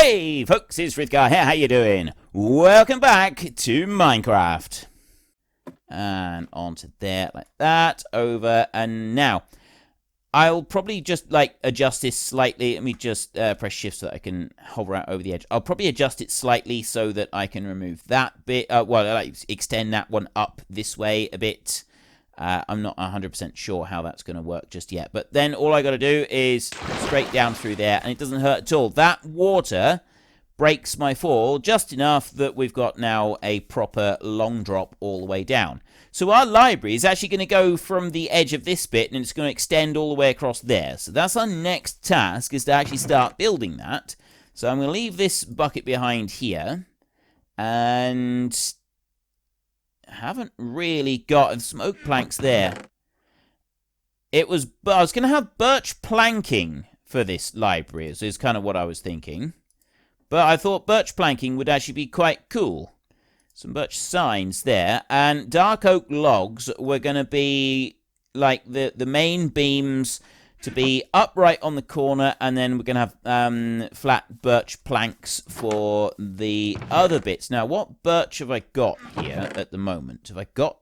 Hey folks, it's Frithgar here, how you doing? Welcome back to Minecraft. And onto there, like that, over, and now. I'll probably just, adjust this slightly. Let me just press shift so that I can hover out over the edge. I'll probably adjust it slightly so that I can remove that bit. Extend that one up this way a bit. I'm not 100% sure how that's going to work just yet. But then all I got to do is straight down through there, and it doesn't hurt at all. That water breaks my fall just enough that we've got now a proper long drop all the way down. So our library is actually going to go from the edge of this bit, and it's going to extend all the way across there. So that's our next task, is to actually start building that. So I'm going to leave this bucket behind here, and haven't really got some oak planks there. I was going to have birch planking for this library, is kind of what I was thinking. But I thought birch planking would actually be quite cool. Some birch signs there. And dark oak logs were going to be like the main beams to be upright on the corner. And then we're going to have flat birch planks for the other bits. Now, what birch have I got here at the moment? Have I got...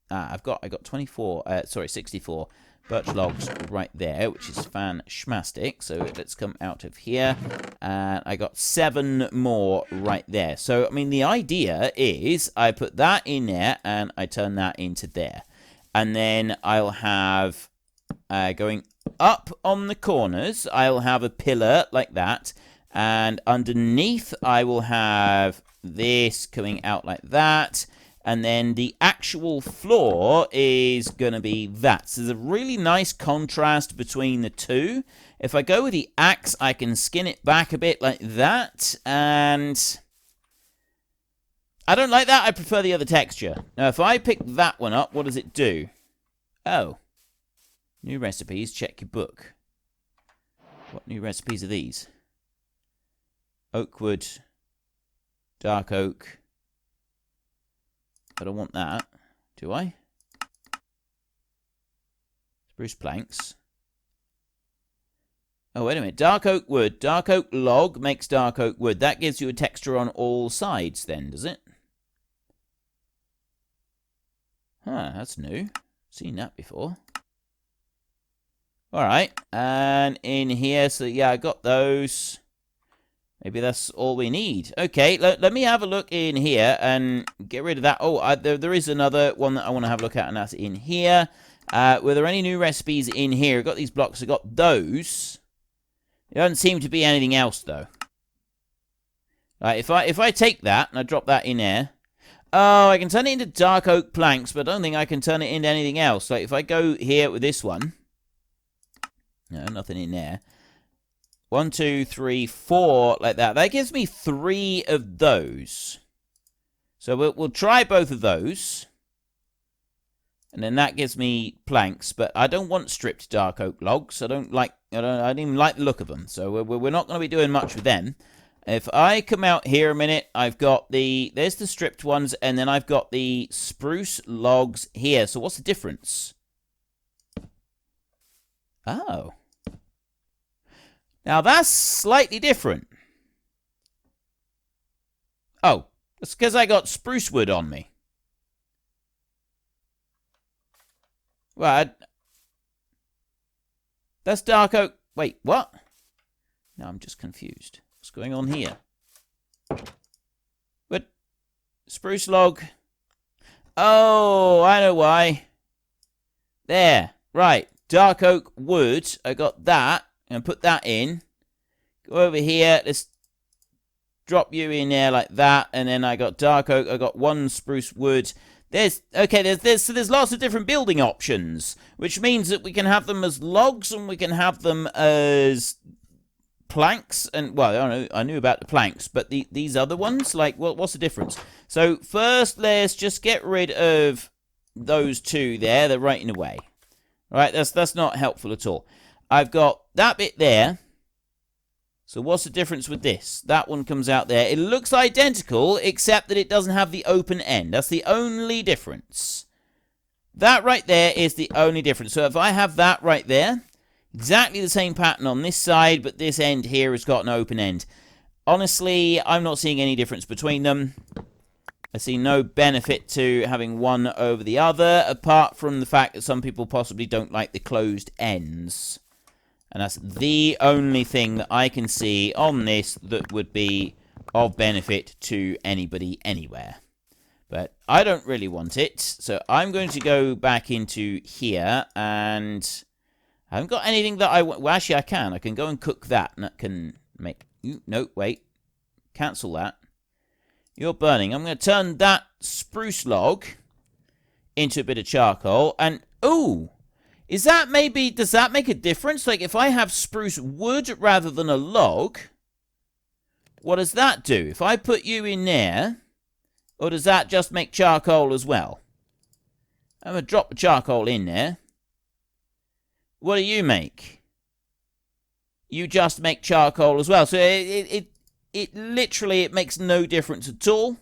I got 64 birch logs right there, which is fan-schmastic. So let's come out of here. And I got 7 more right there. So, I mean, the idea is I put that in there and I turn that into there. And then I'll have, going up on the corners, I'll have a pillar like that. And underneath, I will have this coming out like that. And then the actual floor is going to be that. So there's a really nice contrast between the two. If I go with the axe, I can skin it back a bit like that. And I don't like that. I prefer the other texture. Now, if I pick that one up, what does it do? Oh. New recipes. Check your book. What new recipes are these? Oak wood. Dark oak. I don't want that, do I? Spruce planks. Oh, wait a minute. Dark oak wood. Dark oak log makes dark oak wood. That gives you a texture on all sides then, does it? Huh, that's new. Seen that before. Alright, and in here, so yeah, I got those. Maybe that's all we need. Okay, let me have a look in here and get rid of that. Oh, there is another one that I want to have a look at, and that's in here. Were there any new recipes in here? I've got these blocks. I got those. There doesn't seem to be anything else, though. Right, if I take that and I drop that in there. Oh, I can turn it into dark oak planks, but I don't think I can turn it into anything else. Like, if I go here with this one. No, nothing in there. 1, 2, 3, 4, like that. That gives me 3 of those. So we'll try both of those. And then that gives me planks. But I don't want stripped dark oak logs. I don't even like the look of them. So we're not going to be doing much with them. If I come out here a minute, I've got there's the stripped ones. And then I've got the spruce logs here. So what's the difference? Oh. Now, that's slightly different. Oh, that's because I got spruce wood on me. Well, that's dark oak. Wait, what? Now I'm just confused. What's going on here? What? Spruce log. Oh, I know why. There. Right. Dark oak wood. I got that. And put that in. Go over here. Let's drop you in there like that. And then I got dark oak. I got 1 spruce wood. There's lots of different building options, which means that we can have them as logs and we can have them as planks. And well, I don't know. I knew about the planks, but these other ones, like, what's the difference? So first, let's just get rid of those 2 there. They're right in the way. All right, that's not helpful at all. I've got that bit there. So what's the difference with this? That one comes out there. It looks identical, except that it doesn't have the open end. That's the only difference. That right there is the only difference. So if I have that right there, exactly the same pattern on this side, but this end here has got an open end. Honestly, I'm not seeing any difference between them. I see no benefit to having one over the other, apart from the fact that some people possibly don't like the closed ends. And that's the only thing that I can see on this that would be of benefit to anybody anywhere. But I don't really want it, so I'm going to go back into here, and I haven't got anything that I want. Well, actually, I can. I can go and cook that, and that can make... No, wait. Cancel that. You're burning. I'm going to turn that spruce log into a bit of charcoal, and... Ooh! Is that maybe... Does that make a difference? Like, if I have spruce wood rather than a log, what does that do? If I put you in there... Or does that just make charcoal as well? I'm going to drop the charcoal in there. What do you make? You just make charcoal as well. So it literally, it makes no difference at all.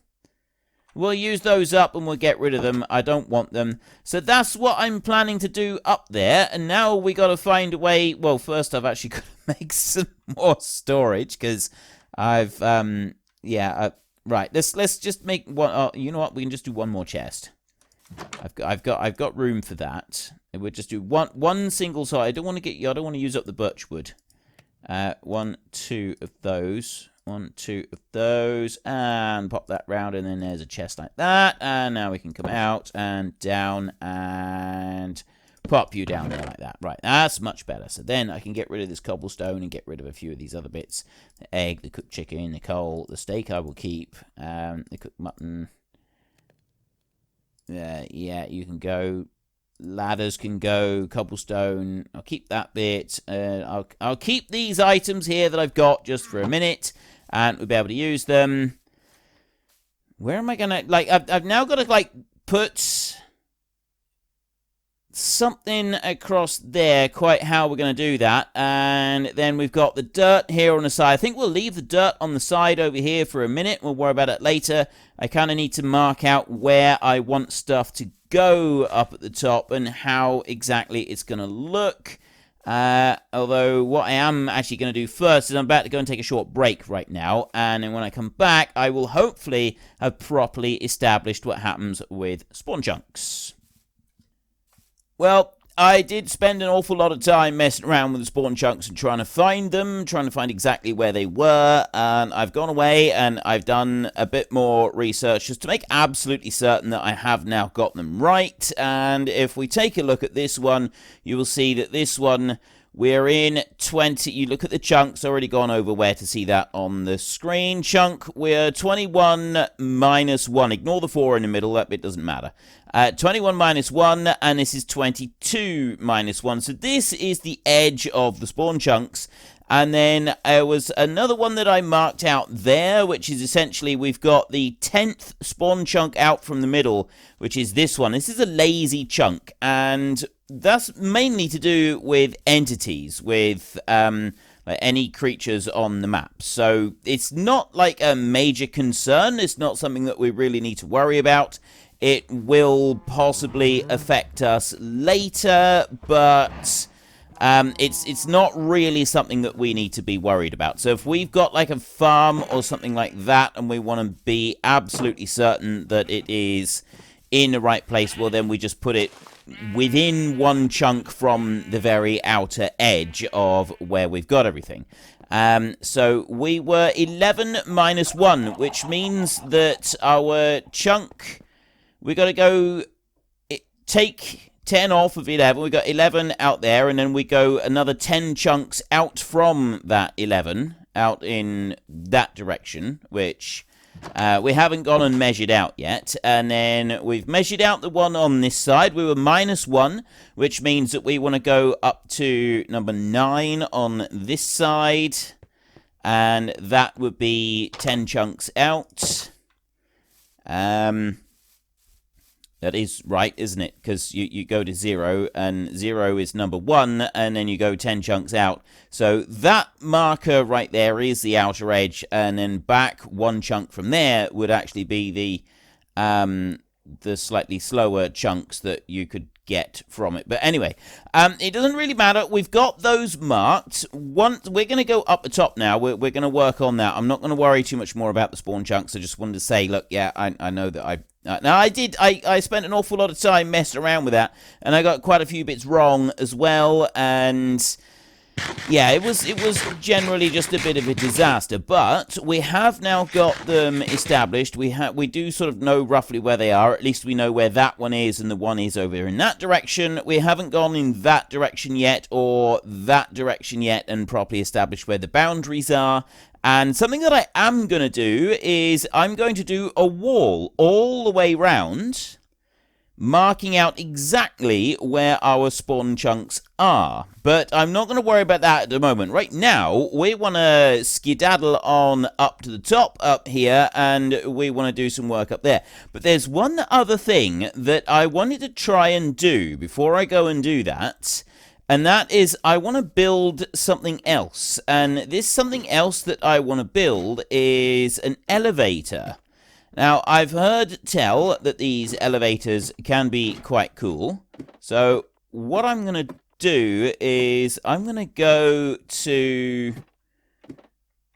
We'll use those up and we'll get rid of them. I don't want them. So that's what I'm planning to do up there. And now we got to find a way. Well, first I've actually got to make some more storage because I've, right, let's just make one. You know what? We can just do one more chest. I've got room for that. And we'll just do one single side. I don't want to use up the birch wood. 1, 2 of those. 1, 2 of those, and pop that round, and then there's a chest like that. And now we can come out and down and pop you down there like that. Right, that's much better. So then I can get rid of this cobblestone and get rid of a few of these other bits. The egg, the cooked chicken, the coal, the steak I will keep. The cooked mutton. Yeah, you can go. Ladders can go. Cobblestone. I'll keep that bit. I'll keep these items here that I've got just for a minute, and we'll be able to use them. Where am I gonna I've now got to put something across there. Quite how we're gonna do that, and then we've got the dirt here on the side. I think we'll leave the dirt on the side over here for a minute. We'll worry about it later. I kind of need to mark out where I want stuff to go up at the top and how exactly it's going to look. Although what I am actually going to do first is I'm about to go and take a short break right now, and then when I come back I will hopefully have properly established what happens with spawn chunks. Well, I did spend an awful lot of time messing around with the spawn chunks and trying to find them, trying to find exactly where they were, and I've gone away and I've done a bit more research just to make absolutely certain that I have now got them right. And if we take a look at this one, you will see that this one, we're in 20. You look at the chunks, already gone over where to see that on the screen. Chunk, we're 21 minus 1. Ignore the 4 in the middle, that bit doesn't matter. 21 minus 1, and this is 22 minus 1. So this is the edge of the spawn chunks. And then there was another one that I marked out there, which is essentially we've got the 10th spawn chunk out from the middle, which is this one. This is a lazy chunk, and that's mainly to do with entities, with any creatures on the map. So it's not like a major concern. It's not something that we really need to worry about. It will possibly affect us later, but it's not really something that we need to be worried about. So if we've got like a farm or something like that and we want to be absolutely certain that it is in the right place, well then we just put it within one chunk from the very outer edge of where we've got everything. So we were 11 minus 1, which means that our chunk, we got to go take 10 off of 11. We got 11 out there, and then we go another 10 chunks out from that 11 out in that direction, which we haven't gone and measured out yet. And then we've measured out the one on this side. We were minus 1, which means that we want to go up to number 9 on this side, and that would be 10 chunks out. That is right, isn't it? Because you go to 0, and 0 is number 1, and then you go 10 chunks out. So that marker right there is the outer edge, and then back 1 chunk from there would actually be the the slightly slower chunks that you could get from it. But anyway, it doesn't really matter. We've got those marked. We're going to go up the top now. We're going to work on that. I'm not going to worry too much more about the spawn chunks. I just wanted to say, look, yeah, I know that I spent an awful lot of time messing around with that, and I got quite a few bits wrong as well, and yeah, it was generally just a bit of a disaster, but we have now got them established. We do sort of know roughly where they are. At least we know where that one is, and the one is over in that direction. We haven't gone in that direction yet, or that direction yet, and properly established where the boundaries are. And something that I am going to do is I'm going to do a wall all the way round, marking out exactly where our spawn chunks are. But I'm not going to worry about that at the moment. Right now, we want to skedaddle on up to the top up here, and we want to do some work up there. But there's one other thing that I wanted to try and do before I go and do that. And that is, I want to build something else. And this something else that I want to build is an elevator. Now, I've heard tell that these elevators can be quite cool. So, what I'm going to do is, I'm going to go to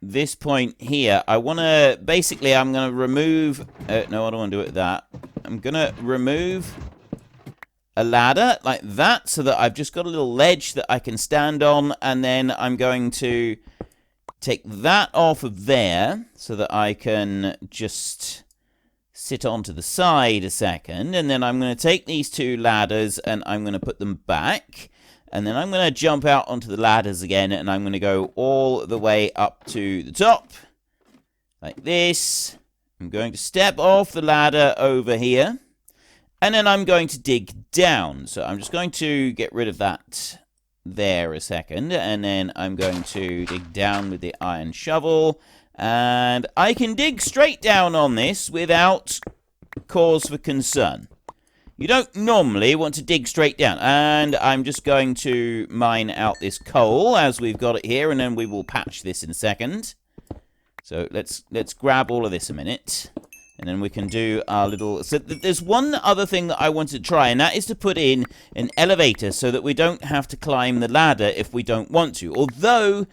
this point here. I want to, basically, I'm going to remove, no, I don't want to do it with that. I'm going to remove a ladder like that, so that I've just got a little ledge that I can stand on, and then I'm going to take that off of there, so that I can just sit onto the side a second, and then I'm going to take these two ladders and I'm going to put them back, and then I'm going to jump out onto the ladders again, and I'm going to go all the way up to the top, like this. I'm going to step off the ladder over here, and then I'm going to dig down. So I'm just going to get rid of that there a second, and then I'm going to dig down with the iron shovel. And I can dig straight down on this without cause for concern. You don't normally want to dig straight down. And I'm just going to mine out this coal as we've got it here, and then we will patch this in a second. So let's grab all of this a minute, and then we can do our little... So there's one other thing that I wanted to try, and that is to put in an elevator so that we don't have to climb the ladder if we don't want to. Although,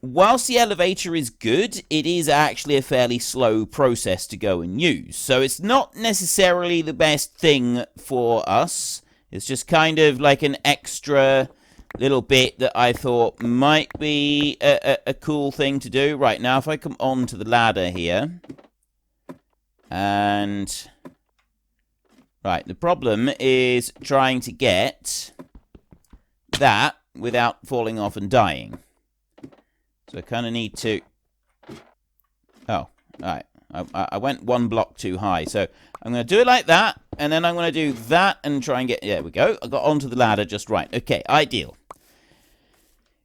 whilst the elevator is good, it is actually a fairly slow process to go and use. So it's not necessarily the best thing for us. It's just kind of like an extra little bit that I thought might be a cool thing to do. Right, now if I come onto the ladder here, and right, the problem is trying to get that without falling off and dying. So I kind of need to... Oh, alright. I went one block too high. So I'm going to do it like that, and then I'm going to do that and try and get... There we go. I got onto the ladder just right. Okay, ideal.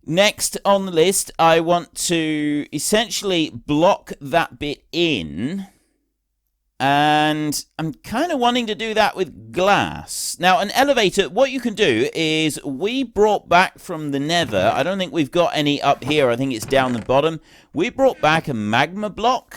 Next on the list, I want to essentially block that bit in. And I'm kind of wanting to do that with glass. Now, an elevator, what you can do is, we brought back from the nether, I don't think we've got any up here, I think it's down the bottom. We brought back a magma block,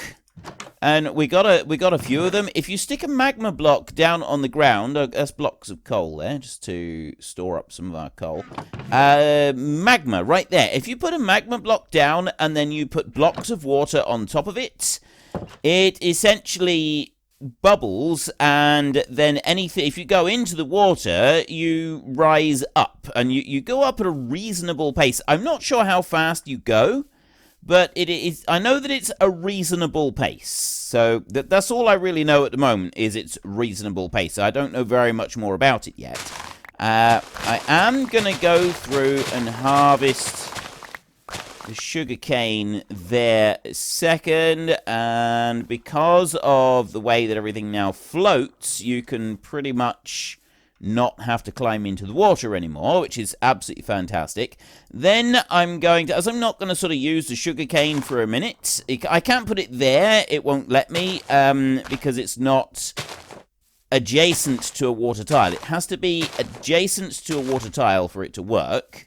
and we got a few of them. If you stick a magma block down on the ground, that's blocks of coal there, just to store up some of our coal. Magma, right there. If you put a magma block down, and then you put blocks of water on top of it, it essentially bubbles, and then anything, if you go into the water, you rise up, and you go up at a reasonable pace. I'm not sure how fast you go, but it is, I know that it's a reasonable pace. So that's all I really know at the moment, is it's reasonable pace. I don't know very much more about it yet. I am going to go through and harvest the sugarcane there a second, and because of the way that everything now floats, you can pretty much not have to climb into the water anymore, which is absolutely fantastic. Then I'm going to, as I'm not going to sort of use the sugarcane for a minute, I can't put it there, it won't let me, because it's not adjacent to a water tile. It has to be adjacent to a water tile for it to work.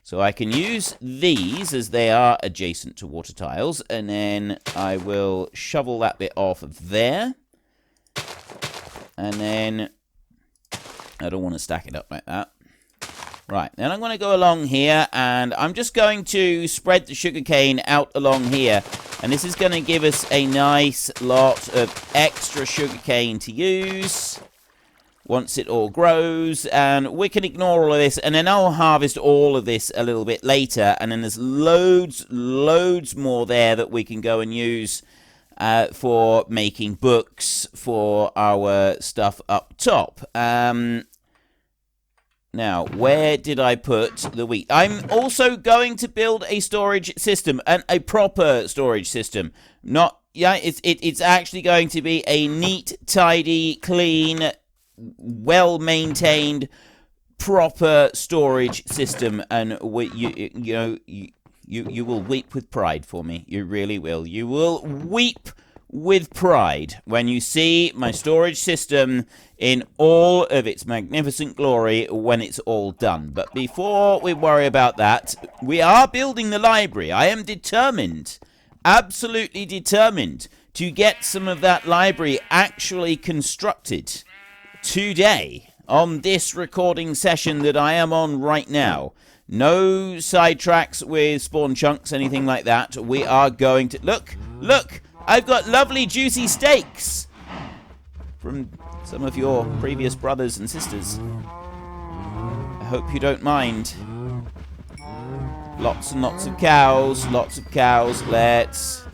So I can use these as they are adjacent to water tiles, and then I will shovel that bit off of there. And then I don't want to stack it up like that. Right, then I'm going to go along here, and I'm just going to spread the sugarcane out along here. And this is going to give us a nice lot of extra sugarcane to use once it all grows. And we can ignore all of this, and then I'll harvest all of this a little bit later. And then there's loads more there that we can go and use for making books for our stuff up top. Now, where did I put the wheat? I'm also going to build a storage system, and a proper storage system. It's actually going to be a neat, tidy, clean, well-maintained, proper storage system, and you will weep with pride for me. You really will. You will weep with pride when you see my storage system in all of its magnificent glory when it's all done. But before we worry about that, we are building the library. I am determined, absolutely determined, to get some of that library actually constructed today on this recording session that I am on right now. No sidetracks with spawn chunks, anything like that. We are going to... Look! I've got lovely juicy steaks from some of your previous brothers and sisters. I hope you don't mind. Lots and lots of cows, Let's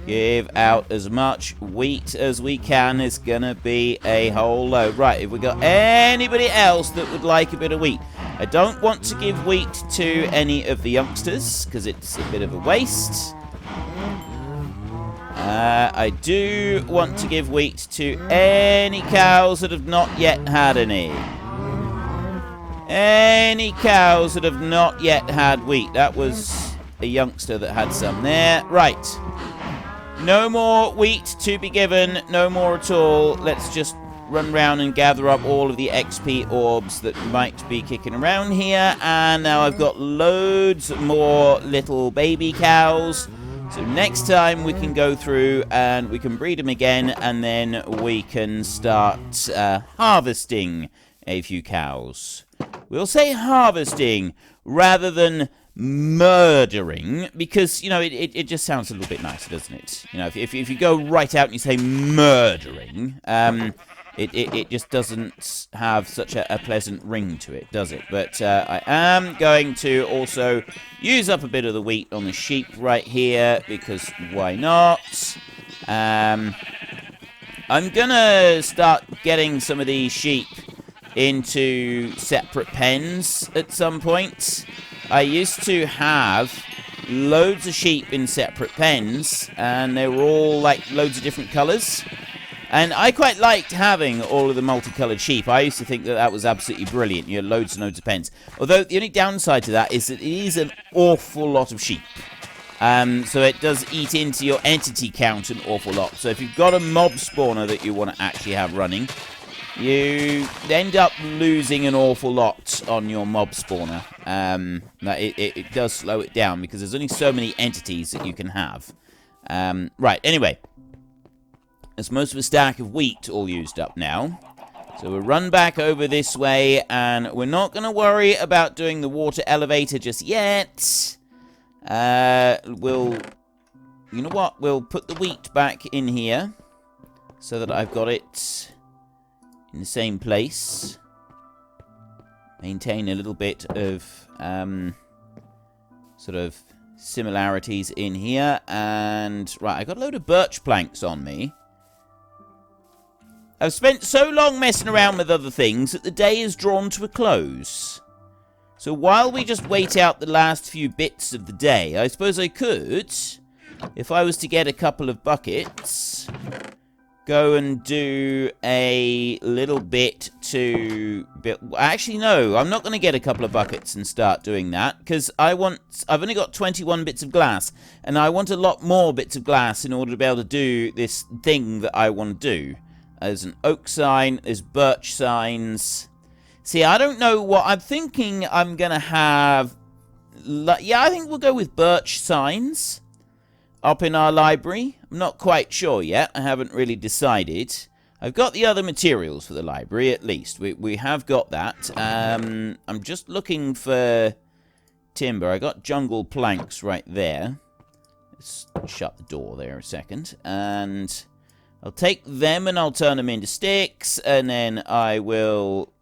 give out as much wheat as we can. It's gonna be a whole load. Right, if we got anybody else that would like a bit of wheat. I don't want to give wheat to any of the youngsters because it's a bit of a waste. I do want to give wheat to any cows that have not yet had any. Any cows that have not yet had wheat. That was a youngster that had some there. Right. No more wheat to be given. No more at all. Let's just run around and gather up all of the XP orbs that might be kicking around here. And now I've got loads more little baby cows. So next time we can go through and we can breed them again, and then we can start harvesting a few cows. We'll say harvesting rather than murdering, because, you know, it just sounds a little bit nicer, doesn't it? You know, if you go right out and you say murdering, it just doesn't have such a pleasant ring to it, does it? But I am going to also use up a bit of the wheat on the sheep right here, because why not? I'm going to start getting some of these sheep into separate pens at some point. I used to have loads of sheep in separate pens, and they were all like loads of different colours. And I quite liked having all of the multicolored sheep. I used to think that that was absolutely brilliant. You had loads and loads of pens. Although the only downside to that is that it is an awful lot of sheep. So it does eat into your entity count an awful lot. So if you've got a mob spawner that you want to actually have running, you end up losing an awful lot on your mob spawner. It does slow it down because there's only so many entities that you can have. Right, anyway. There's most of a stack of wheat all used up now. So we'll run back over this way, and we're not going to worry about doing the water elevator just yet. You know what? We'll put the wheat back in here so that I've got it in the same place. Maintain a little bit of sort of similarities in here. And, right, I got a load of birch planks on me. I've spent so long messing around with other things that the day is drawn to a close. So while we just wait out the last few bits of the day, I suppose I could, if I was to get a couple of buckets, go and do a little bit to build... Actually, no, I'm not going to get a couple of buckets and start doing that, because I've only got 21 bits of glass, and I want a lot more bits of glass in order to be able to do this thing that I want to do. There's an oak sign, there's birch signs. See, I don't know what I'm thinking. I'm going to have... Yeah, I think we'll go with birch signs up in our library. I'm not quite sure yet. I haven't really decided. I've got the other materials for the library, at least. We have got that. I'm just looking for timber. I got jungle planks right there. Let's shut the door there a second. And I'll take them and I'll turn them into sticks. And then I will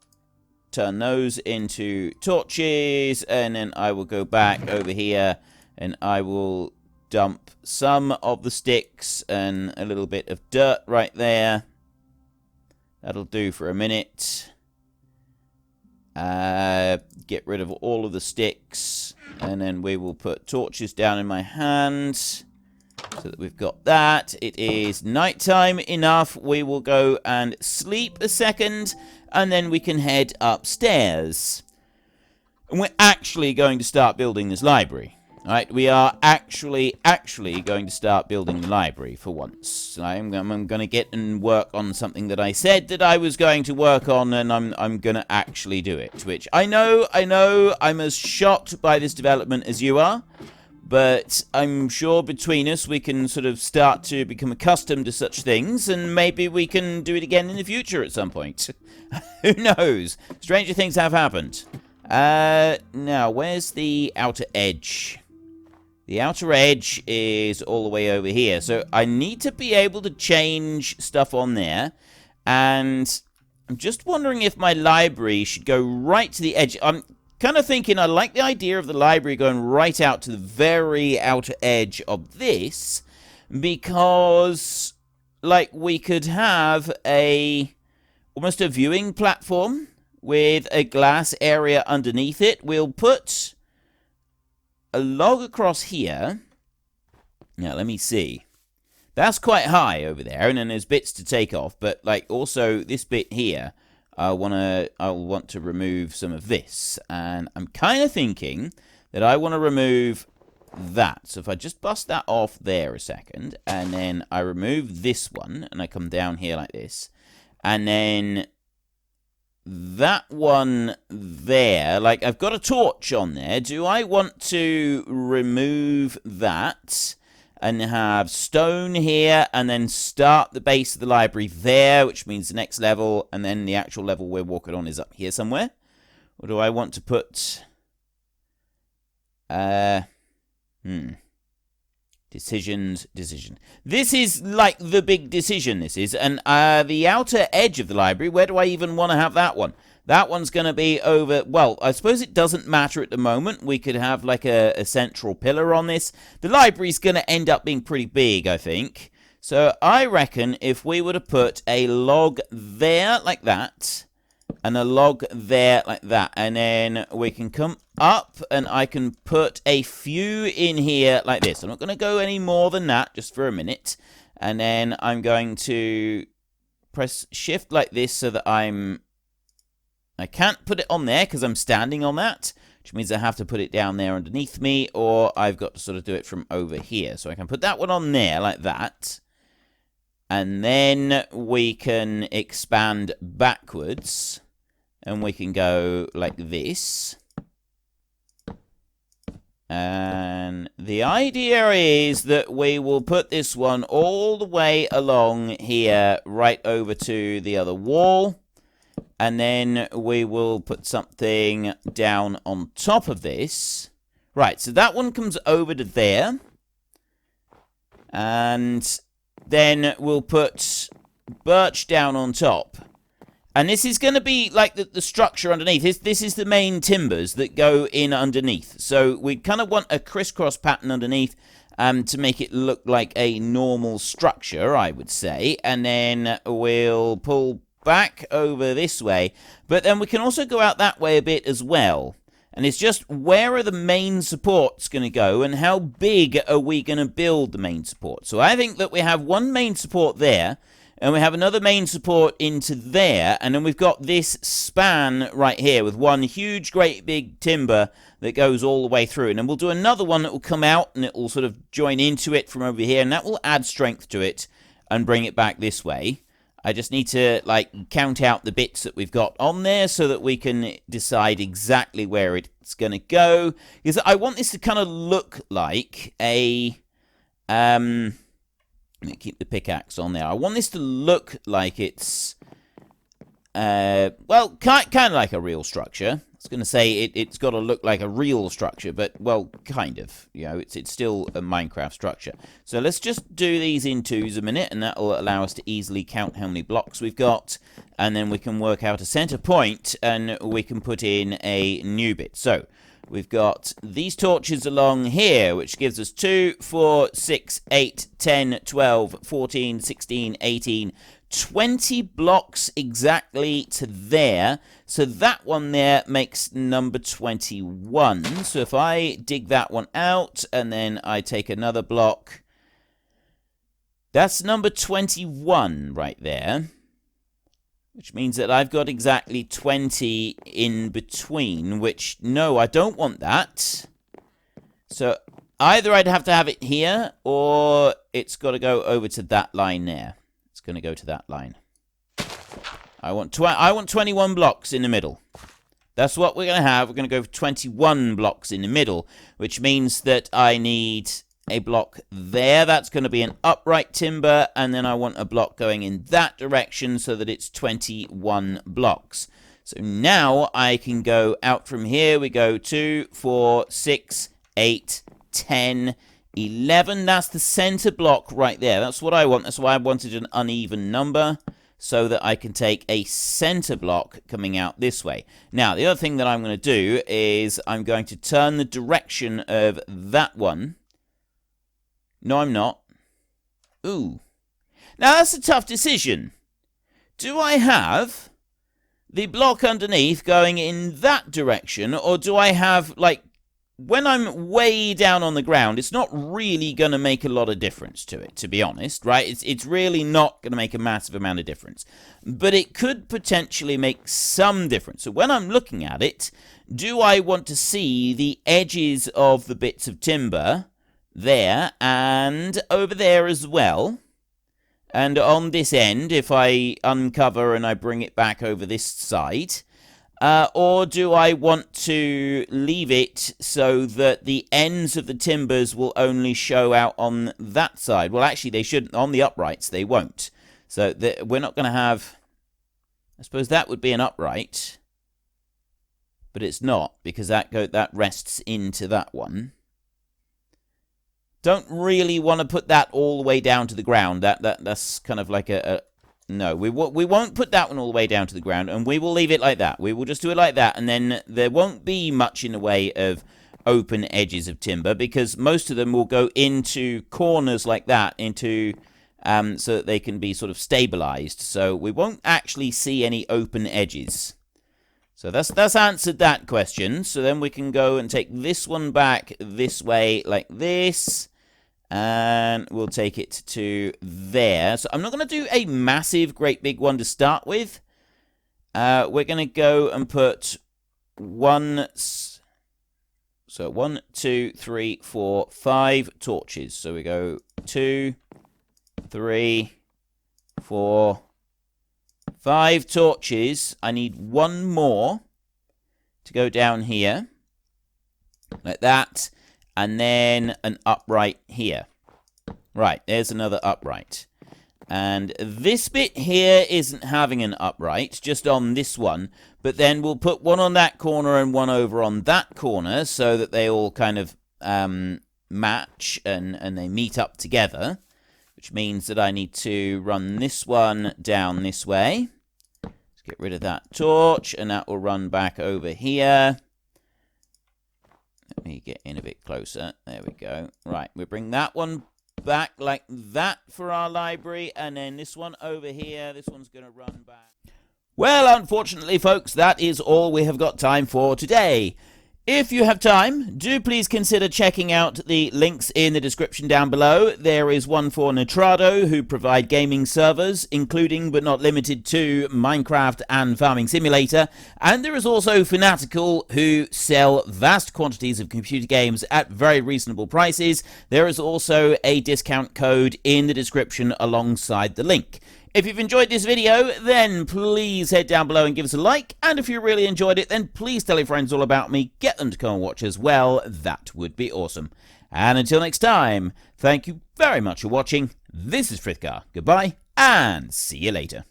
turn those into torches. And then I will go back over here and I will dump some of the sticks and a little bit of dirt right there. That'll do for a minute. Get rid of all of the sticks. And then we will put torches down in my hand. So that we've got that. It is nighttime enough. We will go and sleep a second. And then we can head upstairs. And we're actually going to start building this library. Right, we are actually going to start building the library for once. I'm going to get and work on something that I said that I was going to work on, and I'm going to actually do it. Which I know, I'm as shocked by this development as you are, but I'm sure between us we can sort of start to become accustomed to such things, and maybe we can do it again in the future at some point. Who knows? Stranger things have happened. Now, where's the outer edge? The outer edge is all the way over here. So I need to be able to change stuff on there. And I'm just wondering if my library should go right to the edge. I'm kind of thinking I like the idea of the library going right out to the very outer edge of this. Because, like, we could have almost a viewing platform with a glass area underneath it. We'll put a log across here. Now, let me see. That's quite high over there, and then there's bits to take off. But, like, also this bit here, I'll want to remove some of this. And I'm kind of thinking that I want to remove that. So if I just bust that off there a second, and then I remove this one, and I come down here like this, and then that one there, like, I've got a torch on there. Do I want to remove that and have stone here and then start the base of the library there, which means the next level, and then the actual level we're walking on is up here somewhere? Or do I want to put decision. This is like the big decision, this is. And the outer edge of the library, where do I even want to have that one? That one's going to be over, well, I suppose it doesn't matter at the moment. We could have like a central pillar on this. The library's going to end up being pretty big, I think. So I reckon if we were to put a log there like that, and a log there like that, and then we can come up and I can put a few in here like this. I'm not going to go any more than that, just for a minute. And then I'm going to press shift like this so that I can't put it on there because I'm standing on that, which means I have to put it down there underneath me, or I've got to sort of do it from over here. So I can put that one on there like that. And then we can expand backwards. And we can go like this. And the idea is that we will put this one all the way along here, right over to the other wall. And then we will put something down on top of this. Right, so that one comes over to there. And then we'll put birch down on top. And this is going to be like the structure underneath. This is the main timbers that go in underneath. So we kind of want a crisscross pattern underneath to make it look like a normal structure, I would say. And then we'll pull back over this way. But then we can also go out that way a bit as well. And it's just, where are the main supports going to go, and how big are we going to build the main support? So I think that we have one main support there, and we have another main support into there, and then we've got this span right here with one huge, great big timber that goes all the way through. And then we'll do another one that will come out, and it will sort of join into it from over here, and that will add strength to it and bring it back this way. I just need to, like, count out the bits that we've got on there so that we can decide exactly where it's going to go. Because I want this to kind of look like a Let me keep the pickaxe on there. I want this to look like it's, well, kind of like a real structure. I was going to say it's got to look like a real structure, but, well, kind of. You know, it's still a Minecraft structure. So let's just do these in twos a minute, and that will allow us to easily count how many blocks we've got. And then we can work out a center point, and we can put in a new bit. So we've got these torches along here, which gives us 2, 4, 6, 8, 10, 12, 14, 16, 18, 20 blocks exactly to there. So that one there makes number 21. So if I dig that one out and then I take another block, that's number 21 right there. Which means that I've got exactly 20 in between, which, no, I don't want that. So either I'd have to have it here, or it's got to go over to that line there. It's going to go to that line. I want 21 blocks in the middle. That's what we're going to have. We're going to go for 21 blocks in the middle, which means that I need a block there. That's going to be an upright timber, and then I want a block going in that direction so that it's 21 blocks. So now I can go out from here. We go 2, 4, 6, 8, 10, 11. That's the center block right there. That's what I want. That's why I wanted an uneven number, so that I can take a center block coming out this way. Now, the other thing that I'm going to do is I'm going to turn the direction of that one. No, I'm not. Ooh. Now, that's a tough decision. Do I have the block underneath going in that direction, or do I have, like, when I'm way down on the ground, it's not really going to make a lot of difference to it, to be honest, right? It's really not going to make a massive amount of difference. But it could potentially make some difference. So when I'm looking at it, do I want to see the edges of the bits of timber there and over there as well? And on this end, if I uncover and I bring it back over this side, or do I want to leave it so that the ends of the timbers will only show out on that side? Well, actually, they shouldn't. On the uprights, they won't. So we're not going to have... I suppose that would be an upright, but it's not, because that rests into that one. Don't really want to put that all the way down to the ground. That's kind of like no, we won't put that one all the way down to the ground, and we will leave it like that. We will just do it like that, and then there won't be much in the way of open edges of timber, because most of them will go into corners like that, into so that they can be sort of stabilized. So we won't actually see any open edges. So that's answered that question. So then we can go and take this one back this way like this. And we'll take it to there. So I'm not going to do a massive, great big one to start with. We're going to go and put 1, 2, 3, 4, 5 torches. So we go 2, 3, 4, 5 torches. I need one more to go down here. Like that. And then an upright here. Right, there's another upright. And this bit here isn't having an upright, just on this one. But then we'll put one on that corner and one over on that corner, so that they all kind of match and they meet up together. Which means that I need to run this one down this way. Let's get rid of that torch, and that will run back over here. Let me get in a bit closer. There we go. Right, we bring that one back like that for our library, and then this one over here, this one's going to run back. Well, unfortunately, folks, that is all we have got time for today. If you have time, do please consider checking out the links in the description down below. There is one for Nitrado, who provide gaming servers, including but not limited to Minecraft and Farming Simulator. And there is also Fanatical, who sell vast quantities of computer games at very reasonable prices. There is also a discount code in the description alongside the link. If you've enjoyed this video, then please head down below and give us a like. And if you really enjoyed it, then please tell your friends all about me. Get them to come and watch as well. That would be awesome. And until next time, thank you very much for watching. This is Frithgar. Goodbye, and see you later.